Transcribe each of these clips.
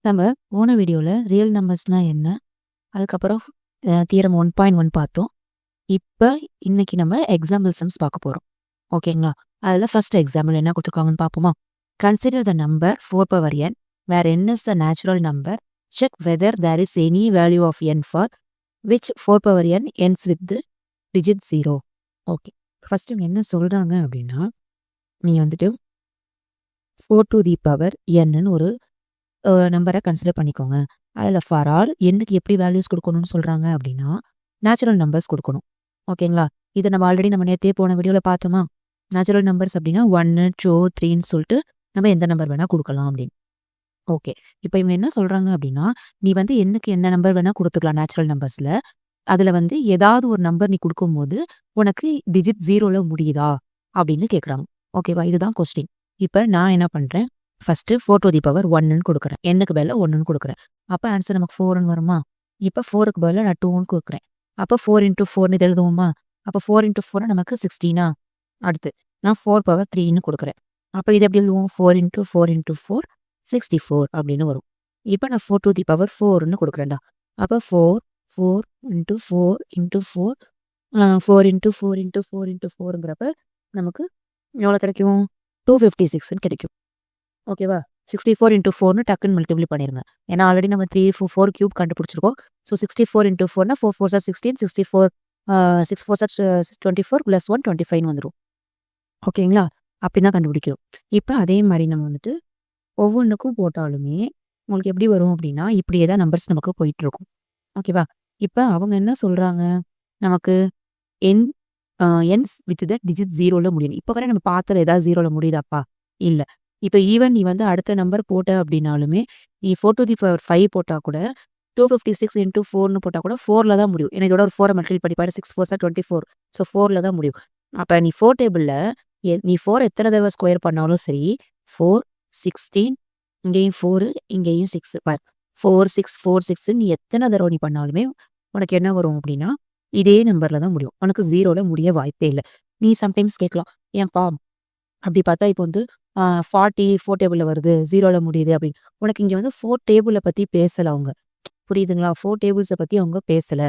நம்ம போன வீடியோல ரியல் நம்பர்ஸ்னா என்ன? அதுக்கப்புறம் தியரம் 1.1 பார்த்தோம். இப்ப இன்னைக்கு நம்ம எக்ஸாம்பிள் சம்ஸ் பார்க்க போறோம். ஓகேங்களா? அதுல ஃபர்ஸ்ட் எக்ஸாம்பிள் என்ன குடுத்துருக்காங்கன்னு பார்ப்போமா? Consider the number 4 power n where n is the natural number. Check whether there is any value of n for which 4 power n ends with the digit 0. Okay. First என்ன சொல்றாங்க அப்படின்னா, நீங்க வந்துட்டு 4 to the power n ன்னு ஒரு நம்பரை consider பண்ணிக்கோங்க. அதில் ஃபார் ஆல் எண்ணுக்கு எப்படி வேல்யூஸ் கொடுக்கணும்னு சொல்கிறாங்க அப்படின்னா, நேச்சுரல் நம்பர்ஸ் கொடுக்கணும். ஓகேங்களா? இதை நம்ம நேற்றே போன வீடியோவில் பார்த்தோமா? நேச்சுரல் நம்பர்ஸ் அப்படின்னா 1 2 3ன்னு சொல்லிட்டு நம்ம எந்த நம்பர் வேணால் கொடுக்கலாம் அப்படின்னு. ஓகே. இப்போ இவங்க என்ன சொல்கிறாங்க அப்படின்னா, நீ வந்து எண்ணுக்கு என்ன நம்பர் வேணால் கொடுத்துக்கலாம் நேச்சுரல் நம்பர்ஸில். அதில் வந்து ஏதாவது ஒரு நம்பர் நீ கொடுக்கும்போது உனக்கு டிஜிட் 0ல முடியுதா அப்படின்னு கேட்குறாங்க. ஓகேவா? இதுதான் கொஸ்டின். இப்போ நான் என்ன பண்ணுறேன், ஃபர்ஸ்ட் 4 to the power 1ன்னு கொடுக்குறேன். எண்ணுக்கு பதிலா 1ன்னு கொடுக்குறேன். அப்போ ஆன்சர் நமக்கு 4ன்னு வருமா? இப்போ 4க்கு பதிலா நான் 2ன்னு கொடுக்குறேன். அப்போ 4 into 4ன்னு இது எழுதுவோமா? அப்போ 4 into 4 நமக்கு 16ஆ? அடுத்து நான் 4 power 3ன்னு கொடுக்குறேன். அப்போ இது எப்படி எழுதுவோம்? 4 into 4 into 4 64 அப்படின்னு வரும். இப்போ நான் 4 to the power 4ன்னு கொடுக்குறேன்டா. அப்போ 4 4 into 4 into 4 4 into 4 into 4 into 4ங்கிறப்ப நமக்கு எவ்வளோ கிடைக்கும்? 256ன்னு கிடைக்கும். ஓகேவா? 64 into 4ன்னு டக்குன்னு மல்டிப்ளை பண்ணிருங்க. ஏன்னா ஆல்ரெடி நம்ம 3 4 கியூப் கண்டுபிடிச்சிருக்கோம். So 64 into 4னா 4 4s are 16, 64 6 4s are 24 plus 1 25ன்னு வந்துடும். ஓகேங்களா? அப்படி தான் கண்டுபிடிக்கிறோம். இப்போ அதே மாதிரி நம்ம வந்துட்டு ஒவ்வொன்றுக்கும் போட்டாலுமே உங்களுக்கு எப்படி வரும் அப்படின்னா, இப்படியே தான் நம்பர்ஸ் நமக்கு போயிட்டு இருக்கும். ஓகேவா? இப்போ அவங்க என்ன சொல்றாங்க, நமக்கு என் என்ஸ் வித் த டிஜிட் 0ல முடியும். இப்போ வரை நம்ம பார்த்ததுல ஏதாவது 0ல முடியுதாப்பா? இல்ல. இப்போ ஈவன் நீ வந்து அடுத்த நம்பர் போட்ட அப்படின்னாலுமே, நீ 4 to the power 5 போட்டா கூட 256 into 4ன்னு போட்டா கூட 4ல தான் முடியும். ஏன்னா இதோட ஒரு 4 மல்டிபிள் பண்ணி பாரு. 6 4s are 24. ஸோ 4ல தான் முடியும். அப்போ நீ 4 டேபிள்ல நீ 4 எத்தனை தடவை ஸ்கொயர் பண்ணாலும் சரி, 4 16 இங்கேயும் 4 இங்கேயும் 6 பார். 4 6 4 6 நீ எத்தனை தடவை நீ பண்ணாலுமே உனக்கு என்ன வரும் அப்படின்னா, இதே நம்பர்ல தான் முடியும். உனக்கு 0ல முடிய வாய்ப்பே இல்ல. நீ சம்டைம்ஸ் கேட்கலாம், ஏன்பா அப்படி பார்த்தா இப்போ வந்து 40 4 டேபிள்ல வருது, 0ல முடியுது அப்படின்னு. உனக்கு இங்க வந்து 4 டேபிள பத்தி பேசல அவங்க. புரியுதுங்களா? 4 டேபிள்ஸ பத்தி அவங்க பேசல.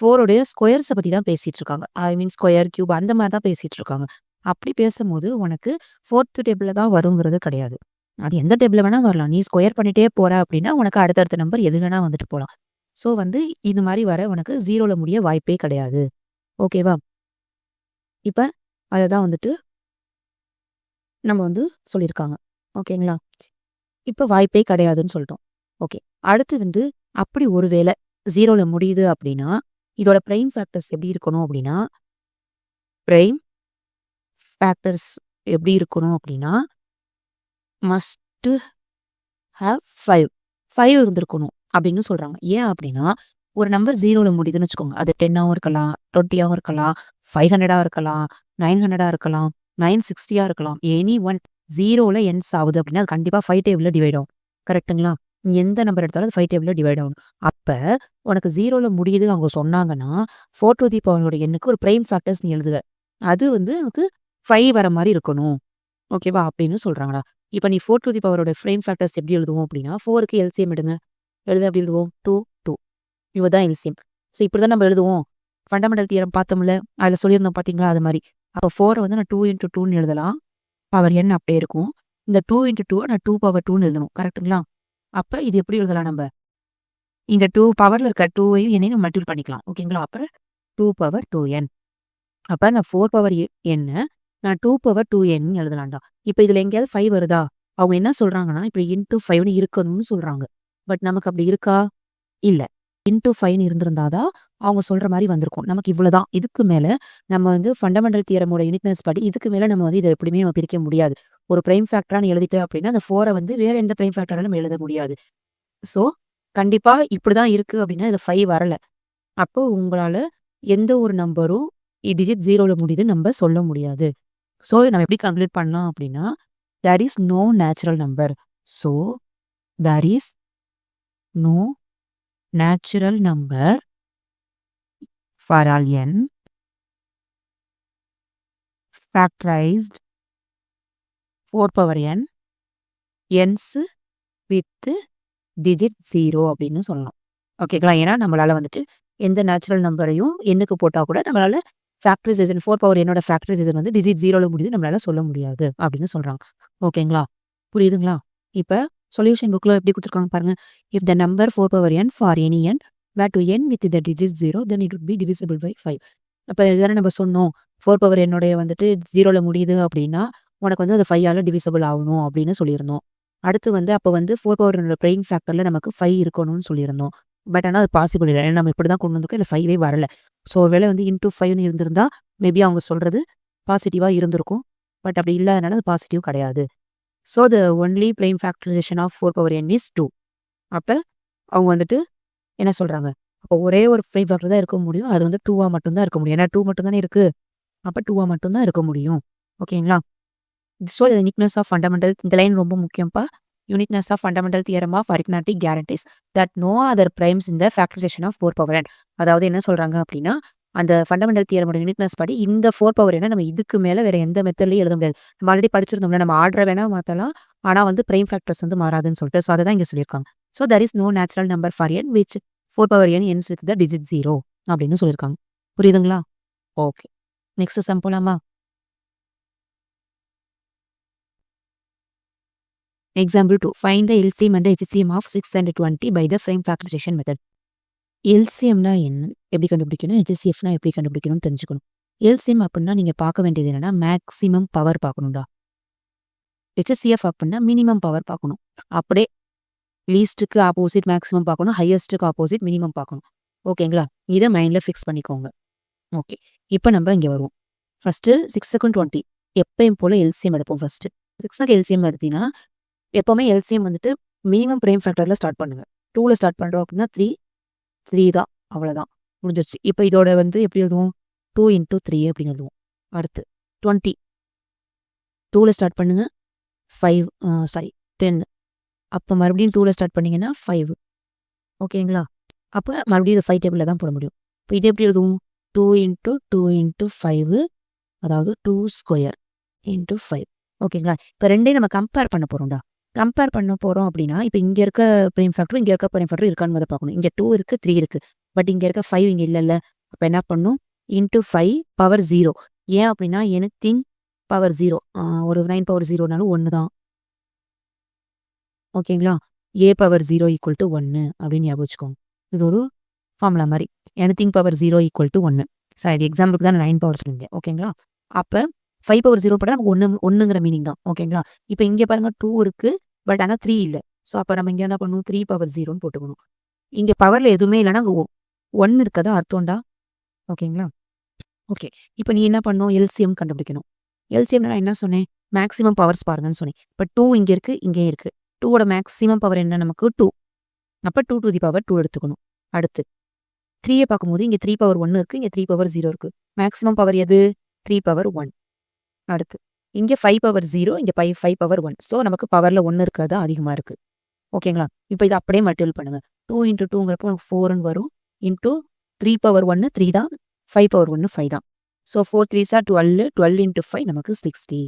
4 உடைய ஸ்கொயர்ஸ பத்தி தான் பேசிட்டு இருக்காங்க. ஐ மீன் ஸ்கொயர், கியூப் அந்த மாதிரி தான் பேசிட்டு இருக்காங்க. அப்படி பேசும்போது உனக்கு 4த் டேபிள்ல தான் வருங்கிறது கிடையாது. அது எந்த டேபிள்ல வேணா வரலாம். நீ ஸ்கொயர் பண்ணிட்டே போற அப்படின்னா உனக்கு அடுத்தடுத்த நம்பர் எது வேணா வந்துட்டு போலாம். ஸோ வந்து இது மாதிரி வர உனக்கு 0ல முடிய வாய்ப்பே கிடையாது. ஓகேவா? இப்ப அததான் வந்துட்டு நம்ம வந்து சொல்லியிருக்காங்க. ஓகேங்களா? இப்ப வாய்ப்பே கிடையாதுன்னு சொல்லிட்டோம். ஓகே. அடுத்து வந்து அப்படி ஒருவேளை 0ல முடியுது அப்படின்னா, இதோட பிரைம் ஃபேக்டர்ஸ் எப்படி இருக்கணும் அப்படின்னா, பிரைம் ஃபேக்டர்ஸ் எப்படி இருக்கணும் அப்படின்னா, மஸ்ட் ஹேவ் 5 இருந்திருக்கணும் அப்படின்னு சொல்றாங்க. ஏன் அப்படின்னா, ஒரு நம்பர் 0ல முடியுதுன்னு வச்சுக்கோங்க. அது 10ஆவும் இருக்கலாம், 20ஆவும் இருக்கலாம், 500ஆ இருக்கலாம், 900ஆ இருக்கலாம், 960ஆ இருக்கலாம். எனி ஒன் 0ல எண்ட்ஸ் ஆகுது அப்படின்னா, அது கண்டிப்பா 5 டேபிள்ல டிவைட் ஆகும். கரெக்ட்டுங்களா? நீ எந்த நம்பர் எடுத்தாலும் அது 5 டேபிள்ல டிவைட் ஆகணும். அப்ப உனக்கு 0ல முடியுது அவங்க சொன்னாங்கன்னா, 4 to the power எண்ணுக்கு ஒரு பிரைம் ஃபேக்டர்ஸ் நீ எழுதுக. அது வந்து உனக்கு 5 வர மாதிரி இருக்கணும். ஓகேவா? அப்படின்னு சொல்றாங்கடா. இப்ப நீ 4 to the power prime factors எப்படி எழுதுவோம் அப்படின்னா, 4க்கு எல்சிஎம் எடுங்க. எப்படி எழுதுவோம்? 2 2. இவதான் எல்சிஎம். ஸோ இப்படிதான் நம்ம எழுதுவோம். ஃபண்டமெண்டல் தியரம் பார்த்தோம்ல, அதில் சொல்லியிருந்தோம் பார்த்தீங்களா? அது மாதிரி. அப்போ 4 வந்து நான் 2 into 2ன்னு எழுதலாம். பவர் n அப்படியே இருக்கும். இந்த 2 into 2 நான் 2 power 2ன்னு எழுதணும். கரெக்ட்டுங்களா? அப்ப இது எப்படி எழுதலாம் நம்ம? இந்த 2 பவர்ல இருக்க 2ஐயும் என்னையும் நம்ம மல்டிபிள் பண்ணிக்கலாம். ஓகேங்களா? அப்புறம் 2 power 2n. அப்ப நான் 4 power n நான் 2 power 2n எழுதலாம்டா. இப்ப இதுல எங்கேயாவது 5 வருதா? அவங்க என்ன சொல்றாங்கன்னா, இப்ப into 5ன்னு இருக்கணும்னு சொல்றாங்க. பட் நமக்கு அப்படி இருக்கா? இல்ல. into 5ன்னு இருந்திருந்தாதான் அவங்க சொல்ற மாதிரி வந்திருக்கும். நமக்கு இவ்வளவுதான். இதுக்கு மேல நம்ம வந்து ஃபண்டமெண்டல் தியரமோட யூனிக்னஸ் படி இதுக்கு மேல நம்ம வந்து இதை எப்படியுமே நம்ம பிரிக்க முடியாது. ஒரு பிரைம் ஃபேக்டரான்னு எழுதிட்டு அப்படின்னா, அந்த 4 வந்து வேற எந்த பிரைம் ஃபேக்டராலும் நம்ம எழுத முடியாது. ஸோ கண்டிப்பா இப்படிதான் இருக்கு அப்படின்னா, இதுல 5 வரல. அப்போ உங்களால எந்த ஒரு நம்பரும் டிஜிட் 0ல முடியுதுன்னு நம்ம சொல்ல முடியாது. ஸோ நம்ம எப்படி கன்க்ளூட் பண்ணலாம் அப்படின்னா, there is no natural number. So there is no natural number for all n factorized 4 power n ends with digit 0 அப்படின்னு சொல்லலாம். ஓகேங்களா? ஏன்னா நம்மளால வந்துட்டு எந்த நேச்சுரல் நம்பரையும் எண்ணுக்கு போட்டா கூட நம்மளால ஃபேக்டரைசேஷன் 4 பவர் என்னோட ஃபேக்டரைசேஷன் வந்து டிஜிட் 0ல முடியுது நம்மளால சொல்ல முடியாது அப்படின்னு சொல்றாங்க. ஓகேங்களா? புரியுதுங்களா? இப்ப சொல்யூஷன் புக்ல எப்படி குடுத்துருக்காங்க பாருங்க. If the number 4 power n for any n where do n with the digit 0 then it would be divisible by 5. அப்ப இதுதானே நம்ம சொன்னோம். 4 பவர் என்னுடைய வந்துட்டு 0ல முடியுது அப்படின்னா உனக்கு வந்து அது 5ஆல டிவிசிபிள் ஆகணும் அப்படின்னு சொல்லியிருந்தோம். அடுத்து வந்து அப்போ வந்து 4 பவர் என்னோட பிரைம் ஃபேக்டர்ல நமக்கு 5 இருக்கணும்னு சொல்லியிருந்தோம். பட் ஆனால் அது பாசிபிள் இல்லை. ஏன்னா நம்ம இப்படி தான் கொண்டு வந்திருக்கோம். இல்லை 5வே வரல. ஸோ ஒருவேளை வந்து இன்டூ 5ன்னு இருந்திருந்தா மேபி அவங்க சொல்றது பாசிட்டிவா இருந்திருக்கும். பட் அப்படி இல்லாதனால அது பாசிட்டிவ் கிடையாது. So the only prime factorization of 4 power n is 2. அப்போ அவங்க வந்துட்டு என்ன சொல்றாங்க? அப்போ ஒரே ஒரு பிரைம் ஃபேக்டர் தான் இருக்க முடியும். அது வந்து 2வா மட்டும் தான் இருக்க முடியும். ஏன்னா 2 மட்டும் தானே இருக்கு. அப்போ 2வா மட்டும் தான் இருக்க முடியும். ஓகேங்களா? So the uniqueness of fundamental இந்த லைன் ரொம்ப முக்கியம்ப்பா. Uniqueness of fundamental theorem of arithmetic guarantees that no other primes in the factorization of 4 power n. அதாவது என்ன சொல்றாங்க அப்படின்னா அந்த ஃபண்டமெண்டல் தியரமோட யூனிக்னஸ் படி இந்த 4 பவர் என்ன நம்ம இதுக்கு மேல வேற எந்த மெத்தட்லயும் எழுத முடியாது. நம்ம ஆல்ரெடி படிச்சிருந்தோம்ல நம்ம ஆர்டரை வேணா மாத்தலாம். ஆனா வந்து பிரைம் ஃபேக்டர்ஸ் வந்து மாறாதுன்னு சொல்லிட்டு ஸோ அதை தான் இங்க சொல்லியிருக்காங்க. So there is no natural number for n which 4 power n ends with the digit 0 அப்படின்னு சொல்லியிருக்காங்க. புரியுதுங்களா? ஓகே. நெக்ஸ்ட் சம் போலாமா? Example 2. Find the LCM and HCM of 6 and 20 by the frame factorization method. LCMனா என்ன? எப்படி கண்டுபிடிக்கணும்? HCFனா எப்படி கண்டுபிடிக்கணும்னு தெரிஞ்சுக்கணும். LCM அப்படின்னா நீங்க பார்க்க வேண்டியது என்னன்னா மேக்ஸிமம் பவர் பார்க்கணும்டா. HCF அப்படின்னா மினிமம் பவர் பார்க்கணும். அப்படியே லீஸ்ட்டுக்கு ஆப்போசிட் மேக்ஸிமம் பார்க்கணும். ஹையஸ்ட்டுக்கு ஆப்போசிட் மினிமம் பார்க்கணும். ஓகேங்களா? இதை மைண்டில் ஃபிக்ஸ் பண்ணிக்கோங்க. ஓகே. இப்போ நம்ம இங்கே வருவோம். ஃபர்ஸ்ட்டு 6க்கும் 20 எப்பயும் போல LCM எடுப்போம். ஃபர்ஸ்ட்டு 6க்கு LCM எடுத்தீங்கன்னா எப்போவுமே LCM வந்துட்டு மினிமம் பிரைம் ஃபேக்டரில் ஸ்டார்ட் பண்ணுங்க. 2ல ஸ்டார்ட் பண்ணுறோம் அப்படின்னா 3 தான். அவ்வளோதான் முடிஞ்சிருச்சு. இப்போ இதோட வந்து எப்படி எழுதுவோம்? 2 × 3 அப்படின்னு எழுதுவோம். அடுத்து 20 2ல ஸ்டார்ட் பண்ணுங்க 10. அப்போ மறுபடியும் 2ல ஸ்டார்ட் பண்ணீங்கன்னா 5. ஓகேங்களா? அப்போ மறுபடியும் இது 5 டேபிளில் தான் போட முடியும். இப்போ இது எப்படி எழுதுவோம்? 2 × 2 × 5 அதாவது 2 ஸ்கொயர் × 5. ஓகேங்களா? இப்போ ரெண்டையும் நம்ம கம்பேர் பண்ண போகிறோம்டா. கம்பேர் பண்ண போகிறோம் அப்படின்னா இப்போ இங்கே இருக்க பிரைம் ஃபேக்டரும் இங்கே இருக்க பிரைம் ஃபேக்டரும் இருக்கான்னு பார்க்கணும். இங்கே 2 இருக்குது 3 இருக்குது. பட் இங்கே இருக்க 5 இங்கே இல்லைல்ல. அப்போ என்ன பண்ணும்? × 5 பவர் 0. ஏன் அப்படின்னா எனிதிங் பவர் 0 ஒரு 9 பவர் 0னாலும் 1 தான். ஓகேங்களா? a பவர் 0 = 1 அப்படின்னு ஞாபகம் வச்சுக்கோங்க. இது ஒரு ஃபார்முலா மாதிரி. Anything power 0 = 1. சார் இது எக்ஸாம்பிளுக்கு தான் 9 பவர் சொல்லியிருந்தேன். ஓகேங்களா? அப்போ 5 பவர் 0 போட்டால் நமக்கு 1ங்கிற மீனிங் தான். ஓகேங்களா? இப்போ இங்கே பாருங்க 2 இருக்கு. பட் ஆனால் 3 இல்லை. ஸோ அப்போ நம்ம இங்கே என்ன பண்ணணும்? 3 பவர் 0ன்னு போட்டுக்கணும். இங்கே பவரில் எதுவுமே இல்லைன்னா அங்கே 1 இருக்கதா அர்த்தம்டா. ஓகேங்களா? ஓகே. இப்போ நீ என்ன பண்ணணும்? LCM கண்டுபிடிக்கணும். LCM நான் என்ன சொன்னேன்? மேக்ஸிமம் பவர்ஸ் பாருங்கன்னு சொன்னேன். இப்போ 2 இங்கே இருக்கு, இங்கே இருக்கு. 2ஓட மேக்ஸிமம் பவர் என்ன நமக்கு? 2. அப்போ 2 to the power 2 எடுத்துக்கணும். அடுத்து 3யை பார்க்கும்போது இங்கே 3 பவர் 1 இருக்கு, இங்கே 3 பவர் 0 இருக்கு. மேக்ஸிமம் பவர் எது? 3 பவர் 1. அடுத்து இங்கே 5 பவர் 0, இங்கே 5 பவர் 1. ஸோ நமக்கு பவரில் 1 இருக்கிறது அதிகமாக இருக்கு. ஓகேங்களா? இப்போ இதை அப்படியே மல்டிபிள் பண்ணுங்க. 2 × 2ங்கிறப்போ 4ன்னு வரும். இன்டூ 3 பவர் 1 3 தான், 5 பவர் 1 5 தான். ஸோ 4 3s are 12, 12 × 5 நமக்கு 60.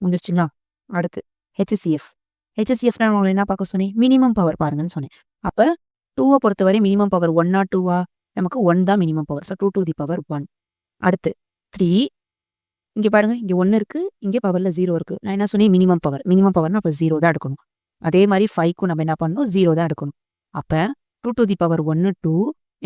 முடிஞ்சிருச்சுங்களா? அடுத்து HCF நான் என்ன பார்க்க சொன்னேன்? மினிமம் பவர் பாருங்கன்னு சொன்னேன். அப்போ 2வை பொறுத்தவரை மினிமம் பவர் 1 ஆ 2வா? நமக்கு 1 தான் minimum power. So 2 to the power 1. அடுத்து 3 இங்கே பாருங்க, இங்கே 1 இருக்கு, இங்கே பவரில் 0 இருக்கு. நான் என்ன சொன்னேன்? மினிமம் பவர்னா அப்போ 0 தான் எடுக்கணும். அதே மாதிரி 5க்கும் நம்ம என்ன பண்ணணும்? 0 தான் எடுக்கணும். அப்போ 2 to the power 1 2,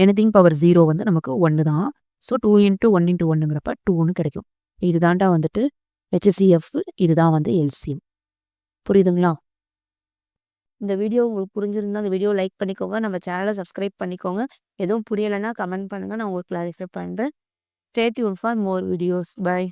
anything power 0 வந்து நமக்கு 1 தான். ஸோ 2 × 1 × 1ங்கிறப்ப 2ன்னு கிடைக்கும். இதுதான்டா வந்துட்டு HCF, இதுதான் வந்து LCM. புரியுதுங்களா? இந்த வீடியோ உங்களுக்கு புரிஞ்சிருந்தா இந்த வீடியோ லைக் பண்ணிக்கோங்க. நம்ம சேனலை சப்ஸ்கிரைப் பண்ணிக்கோங்க. எதுவும் புரியலைன்னா கமெண்ட் பண்ணுங்க. நான் உங்களுக்கு கிளாரிஃபை பண்ணுறேன். Stay tuned for more videos. Bye.